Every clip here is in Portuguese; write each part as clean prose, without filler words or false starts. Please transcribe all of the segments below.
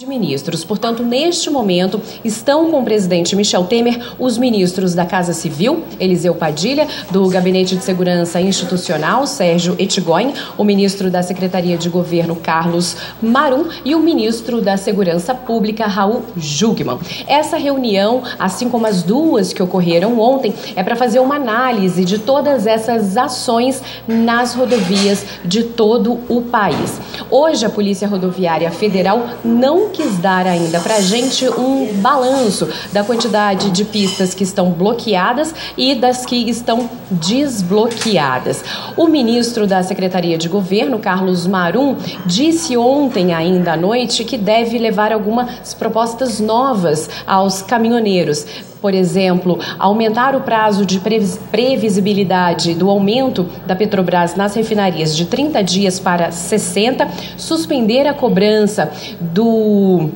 de ministros. Portanto, neste momento, estão com o presidente Michel Temer os ministros da Casa Civil, Eliseu Padilha, do Gabinete de Segurança Institucional, Sérgio Ettigoin, o ministro da Secretaria de Governo, Carlos Marum, e o ministro da Segurança Pública, Raul Jungmann. Essa reunião, assim como as duas que ocorreram ontem, é para fazer uma análise de todas essas ações nas rodovias de todo o país. Hoje, a Polícia Rodoviária Federal não quis dar ainda para a gente um balanço da quantidade de pistas que estão bloqueadas e das que estão desbloqueadas. O ministro da Secretaria de Governo, Carlos Marum, disse ontem ainda à noite que deve levar algumas propostas novas aos caminhoneiros. Por exemplo, aumentar o prazo de previsibilidade do aumento da Petrobras nas refinarias de 30 dias para 60, suspender a cobrança do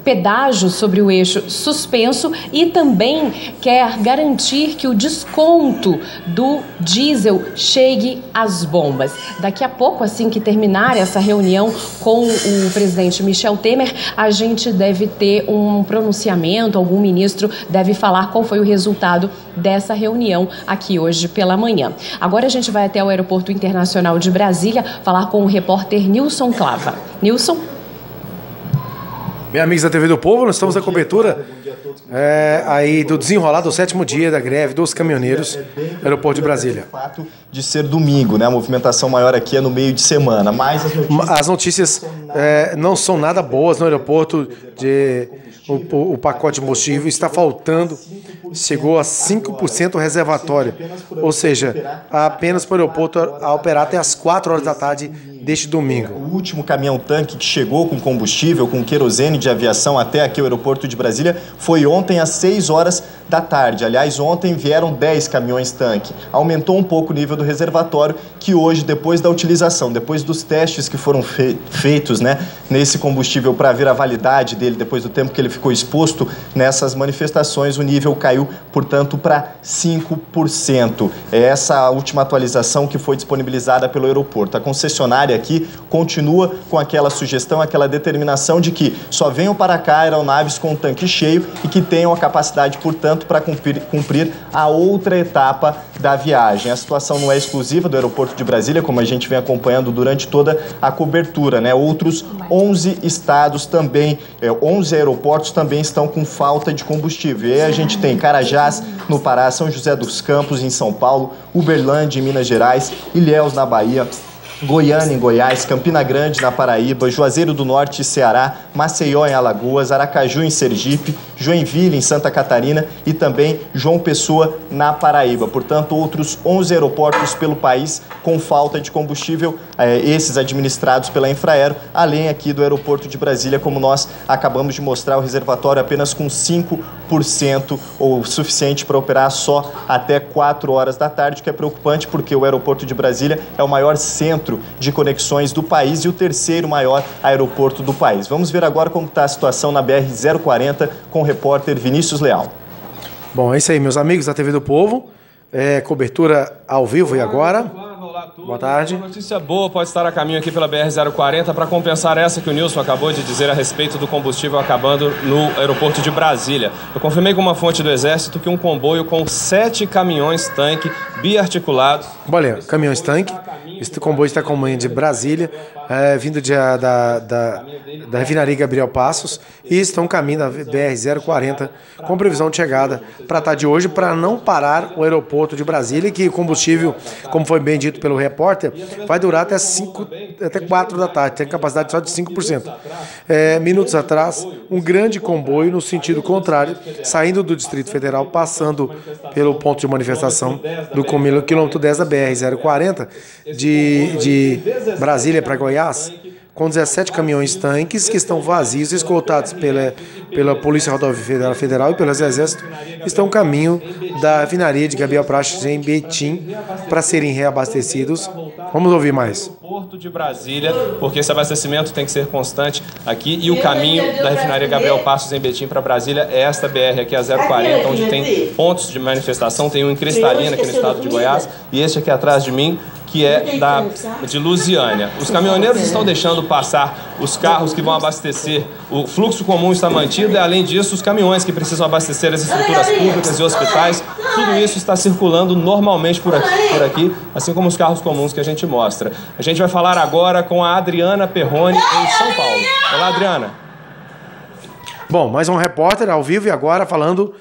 pedágio sobre o eixo suspenso e também quer garantir que o desconto do diesel chegue às bombas. Daqui a pouco, assim que terminar essa reunião com o presidente Michel Temer, a gente deve ter um pronunciamento, algum ministro deve falar qual foi o resultado dessa reunião aqui hoje pela manhã. Agora a gente vai até o Aeroporto Internacional de Brasília falar com o repórter Nilson Clava. Nilson? Bem, amigos da TV do Povo, nós estamos na cobertura aí do desenrolar do 7º dia da greve dos caminhoneiros no aeroporto de Brasília. O fato de ser domingo, né? A movimentação maior aqui é no meio de semana, mas as notícias não são nada boas no aeroporto. O pacote de combustível está faltando, chegou a 5% reservatório, ou seja, apenas para o aeroporto a operar até as 4 horas da tarde deste domingo. O último caminhão-tanque que chegou com combustível, com querosene de aviação até aqui o aeroporto de Brasília, foi ontem às 6 horas da tarde. Aliás, ontem vieram 10 caminhões-tanque. Aumentou um pouco o nível do reservatório, que hoje, depois da utilização, depois dos testes que foram feitos, né, nesse combustível para ver a validade dele, depois do tempo que ele ficou exposto nessas manifestações, o nível caiu, portanto, para 5%. É essa última atualização que foi disponibilizada pelo aeroporto. A concessionária aqui continua com aquela sugestão, aquela determinação de que só venham para cá aeronaves com o tanque cheio e que tenham a capacidade, portanto, para cumprir a outra etapa da viagem. A situação não é exclusiva do aeroporto de Brasília, como a gente vem acompanhando durante toda a cobertura, né? Outros 11 estados também, 11 aeroportos também estão com falta de combustível. E aí a gente tem Carajás, no Pará, São José dos Campos, em São Paulo, Uberlândia, em Minas Gerais, Ilhéus, na Bahia, Goiânia, em Goiás, Campina Grande, na Paraíba, Juazeiro do Norte, Ceará, Maceió, em Alagoas, Aracaju, em Sergipe, Joinville, em Santa Catarina e também João Pessoa, na Paraíba. Portanto, outros 11 aeroportos pelo país com falta de combustível, esses administrados pela Infraero, além aqui do aeroporto de Brasília, como nós acabamos de mostrar, o reservatório apenas com 5% ou suficiente para operar só até 4 horas da tarde, o que é preocupante porque o aeroporto de Brasília é o maior centro de conexões do país e o terceiro maior aeroporto do país. Vamos ver agora como está a situação na BR-040 com o repórter Vinícius Leal. Bom, é isso aí, meus amigos da TV do Povo. Cobertura ao vivo e agora. Boa tarde. Uma notícia boa pode estar a caminho aqui pela BR-040 para compensar essa que o Nilson acabou de dizer a respeito do combustível acabando no aeroporto de Brasília. Eu confirmei com uma fonte do Exército que um comboio com 7 caminhões-tanque biarticulados... Olha, caminhões-tanque, este comboio está com manhã de Brasília, vindo da refinaria Gabriel Passos, e estão caminho da BR-040 com previsão de chegada para a tarde de hoje, para não parar o aeroporto de Brasília, que o combustível, como foi bem dito pelo repórter, vai durar até 4 da tarde, tem capacidade só de 5%. Minutos atrás, um grande comboio no sentido contrário, saindo do Distrito Federal, passando pelo ponto de manifestação do quilômetro 10 da BR-040, de Brasília para Goiás, com 17 caminhões-tanques que estão vazios, escoltados pela Polícia Rodoviária Federal e pelo Exército, estão a caminho da refinaria de Gabriel Passos em Betim para serem reabastecidos. Vamos ouvir mais. Porto de Brasília, porque esse abastecimento tem que ser constante aqui, e o caminho da refinaria Gabriel Passos em Betim para Brasília é esta BR aqui, a 040, onde tem pontos de manifestação, tem um em Cristalina, aqui no estado de Goiás, e este aqui atrás de mim, que é de Lusiânia. Os caminhoneiros estão deixando passar os carros que vão abastecer, o fluxo comum está mantido e, além disso, os caminhões que precisam abastecer as estruturas públicas e hospitais, tudo isso está circulando normalmente por aqui, assim como os carros comuns que a gente mostra. A gente vai falar agora com a Adriana Perrone, em São Paulo. Olá, Adriana. Bom, mais um repórter ao vivo e agora falando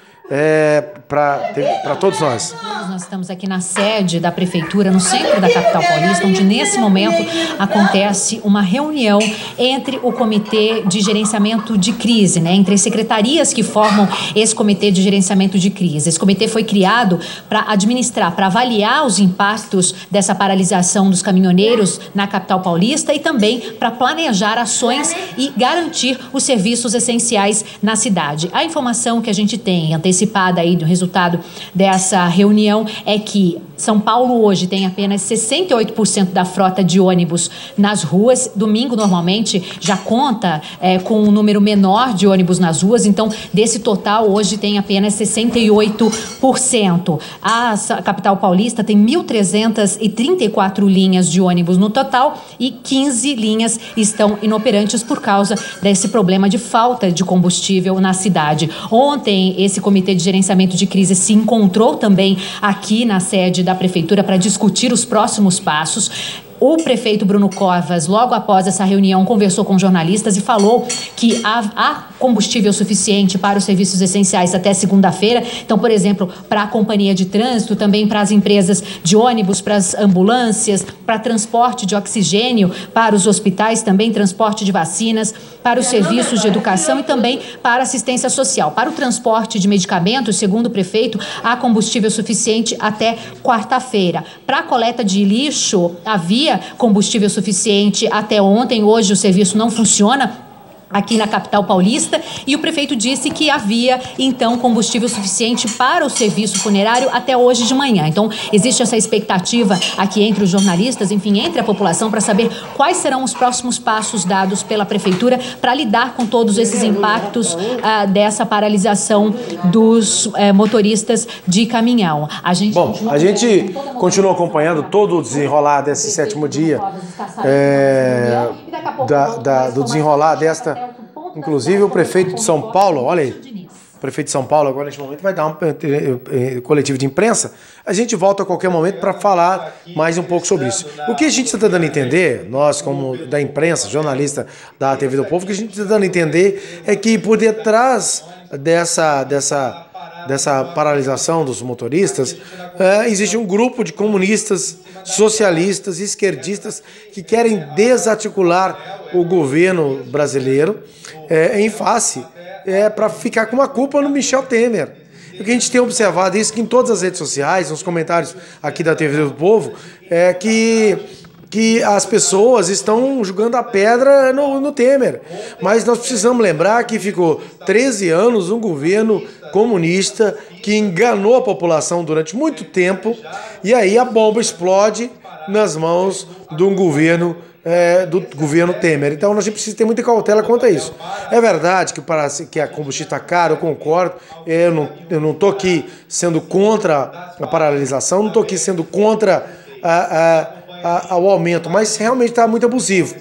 para todos nós. Nós estamos aqui na sede da Prefeitura, no centro da capital paulista, onde nesse momento acontece uma reunião entre o Comitê de Gerenciamento de Crise, entre as secretarias que formam esse Comitê de Gerenciamento de Crise. Esse comitê foi criado para administrar, para avaliar os impactos dessa paralisação dos caminhoneiros na capital paulista e também para planejar ações e garantir os serviços essenciais na cidade. A informação que a gente tem antecipada aí do resultado dessa reunião é que São Paulo hoje tem apenas 68% da frota de ônibus nas ruas. Domingo, normalmente, já conta com um número menor de ônibus nas ruas. Então, desse total, hoje tem apenas 68%. A capital paulista tem 1.334 linhas de ônibus no total e 15 linhas estão inoperantes por causa desse problema de falta de combustível na cidade. Ontem, esse Comitê de Gerenciamento de Crise se encontrou também aqui na sede da Prefeitura para discutir os próximos passos. O prefeito Bruno Covas, logo após essa reunião, conversou com jornalistas e falou que há combustível suficiente para os serviços essenciais até segunda-feira. Então, por exemplo, para a companhia de trânsito, também para as empresas de ônibus, para as ambulâncias, para transporte de oxigênio, para os hospitais, também transporte de vacinas, para os serviços de educação e também para assistência social. Para o transporte de medicamentos, segundo o prefeito, há combustível suficiente até quarta-feira. Para a coleta de lixo, havia combustível suficiente até ontem. Hoje o serviço não funciona aqui na capital paulista e o prefeito disse que havia, então, combustível suficiente para o serviço funerário até hoje de manhã. Então, existe essa expectativa aqui entre os jornalistas, enfim, entre a população, para saber quais serão os próximos passos dados pela prefeitura para lidar com todos esses impactos dessa paralisação dos motoristas de caminhão. A gente continua acompanhando todo o desenrolar desse sétimo dia, do desenrolar desta. Inclusive o prefeito de São Paulo, olha aí, o prefeito de São Paulo agora neste momento vai dar um coletivo de imprensa. A gente volta a qualquer momento para falar mais um pouco sobre isso. O que a gente está dando a entender, nós como da imprensa, jornalista da TV do Povo, o que a gente está dando a entender é que por detrás dessa paralisação dos motoristas, existe um grupo de comunistas, socialistas, esquerdistas que querem desarticular o governo brasileiro em face para ficar com uma culpa no Michel Temer. O que a gente tem observado isso que em todas as redes sociais, nos comentários aqui da TV do Povo, é que as pessoas estão jogando a pedra no Temer. Mas nós precisamos lembrar que ficou 13 anos um governo comunista que enganou a população durante muito tempo e aí a bomba explode nas mãos do governo Temer. Então a gente precisa ter muita cautela quanto a isso. É verdade que a combustível está caro, eu concordo. Eu não estou aqui sendo contra a paralisação, não estou aqui sendo contra ao aumento, mas realmente está muito abusivo.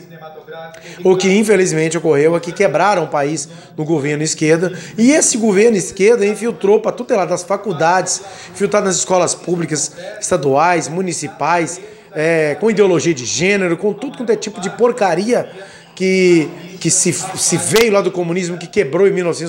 O que infelizmente ocorreu é que quebraram o país no governo esquerda e esse governo esquerda infiltrou para tudo lá das faculdades, infiltrado nas escolas públicas, estaduais, municipais, com ideologia de gênero, com tudo quanto é tipo de porcaria que se veio lá do comunismo, que quebrou em 1900.